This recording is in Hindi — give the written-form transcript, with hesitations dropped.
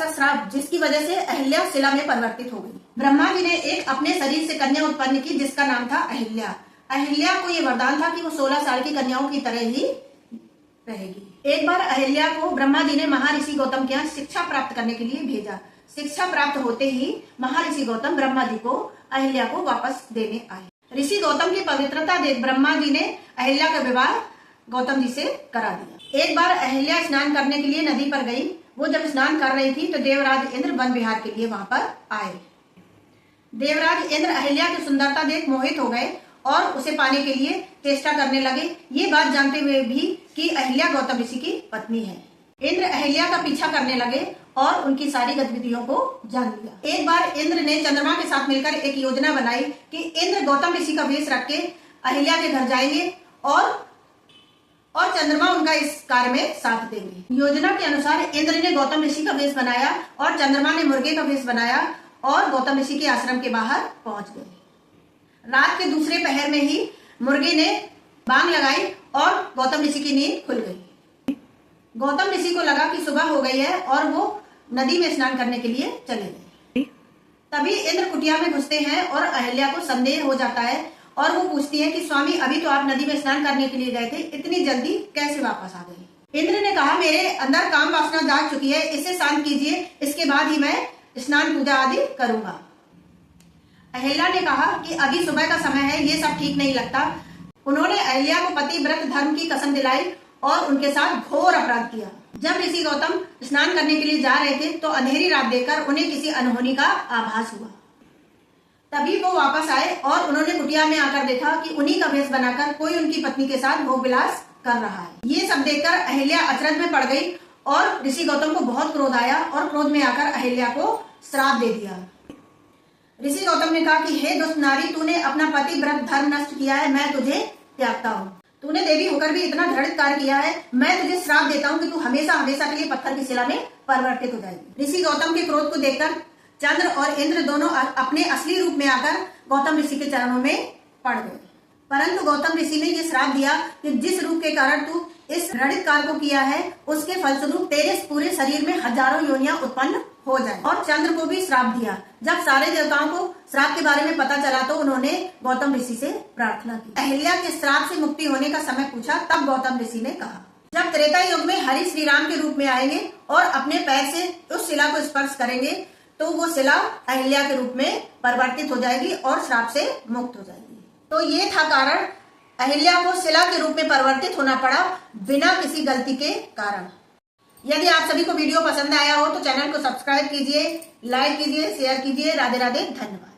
ऐसा श्राप जिसकी वजह से अहिल्या शिला में परिवर्तित हो गई। ब्रह्मा जी ने एक अपने शरीर से कन्या उत्पन्न की जिसका नाम था अहिल्या। अहिल्या को ये वरदान था कि वो 16 साल की कन्याओं की तरह ही रहेगी। एक बार अहिल्या को ब्रह्मा जी ने महर्षि गौतम के यहाँ शिक्षा प्राप्त करने के लिए भेजा। शिक्षा प्राप्त होते ही महर्षि गौतम ब्रह्मा जी को अहिल्या को वापस देने आए। ऋषि गौतम की पवित्रता देख ब्रह्मा जी ने अहिल्या का विवाह गौतम जी से करा दिया। एक बार अहिल्या स्नान करने के लिए नदी पर गई। वो जब स्नान कर रही थी तो देवराज इंद्र वन विहार के लिए वहां पर आए। देवराज इंद्र अहिल्या की सुंदरता देख मोहित हो गए और उसे पाने के लिए चेष्टा करने लगे, ये बात जानते हुए भी कि अहिल्या गौतम ऋषि की पत्नी है। इंद्र अहिल्या का पीछा करने लगे और उनकी सारी गतिविधियों को जान लिया। एक बार इंद्र ने चंद्रमा के साथ मिलकर एक योजना बनाई कि इंद्र गौतम ऋषि का वेश रख के अहिल्या के घर जाएंगे और चंद्रमा उनका इस कार्य में साथ देंगे। योजना के अनुसार इंद्र ने गौतम ऋषि का वेश बनाया और चंद्रमा ने मुर्गे का वेश बनाया और गौतम ऋषि के आश्रम के बाहर पहुंच गए। रात के दूसरे पहर में ही मुर्गे ने बांग लगाई और गौतम ऋषि की नींद खुल गई। गौतम ऋषि को लगा कि सुबह हो गई है और वो नदी में स्नान करने के लिए चले गए। तभी इंद्र कुटिया में घुसते हैं और अहिल्या को संदेह हो जाता है और वो पूछती है कि स्वामी, अभी तो आप नदी में स्नान करने के लिए गए थे, इतनी जल्दी कैसे वापस आ गए? इंद्र ने कहा, मेरे अंदर काम वासना जाग चुकी है, इसे शांत कीजिए, इसके बाद ही मैं स्नान पूजा आदि करूंगा। अहिल्या ने कहा कि अभी सुबह का समय है, ये सब ठीक नहीं लगता। उन्होंने अहिल्या को पतिव्रत धर्म की कसम दिलाई और उनके साथ घोर अपराध किया। जब ऋषि गौतम स्नान करने के लिए जा रहे थे तो अंधेरी रात देखकर उन्हें किसी अनहोनी का आभास हुआ। तभी वो वापस आए और उन्होंने कुटिया में आकर देखा कि उन्हीं का वेश बनाकर कोई उनकी पत्नी के साथ भोग विलास कर रहा है। ये सब देखकर अहिल्या अचरज में पड़ गई और ऋषि गौतम को बहुत क्रोध आया और क्रोध में आकर अहिल्या को श्राप दे दिया। ऋषि गौतम ने कहा कि हे दुष्ट नारी, तूने अपना पतिव्रत धर्म नष्ट किया है, मैं तुझे त्यागता हूँ। तूने देवी होकर भी इतना घृणित कार्य किया है, मैं तुझे श्राप देता हूँ कि तू हमेशा हमेशा के लिए पत्थर की शिला में परिवर्तित हो जाएगी। ऋषि गौतम के क्रोध को देखकर चंद्र और इंद्र दोनों अपने असली रूप में आकर गौतम ऋषि के चरणों में पड़ गए। परंतु गौतम ऋषि ने यह श्राप दिया कि जिस रूप के कारण तू इस घृणित कार्य को किया है, उसके फलस्वरूप तेरे पूरे शरीर में हजारों योनियां उत्पन्न हो जाए। और चंद्र को भी श्राप दिया। जब सारे देवताओं को श्राप के बारे में पता चला तो उन्होंने गौतम ऋषि से प्रार्थना की। अहिल्या के श्राप से मुक्ति होने का समय पूछा, तब गौतम ऋषि ने कहा, जब त्रेता युग में हरि श्री राम के रूप में आएंगे और अपने पैर से उस शिला को स्पर्श करेंगे तो वो शिला अहिल्या के रूप में परिवर्तित हो जाएगी और श्राप से मुक्त हो जाएगी। तो ये था कारण अहिल्या को शिला के रूप में परिवर्तित होना पड़ा बिना किसी गलती के कारण। यदि आप सभी को वीडियो पसंद आया हो तो चैनल को सब्सक्राइब कीजिए, लाइक कीजिए, शेयर कीजिए। राधे राधे, धन्यवाद।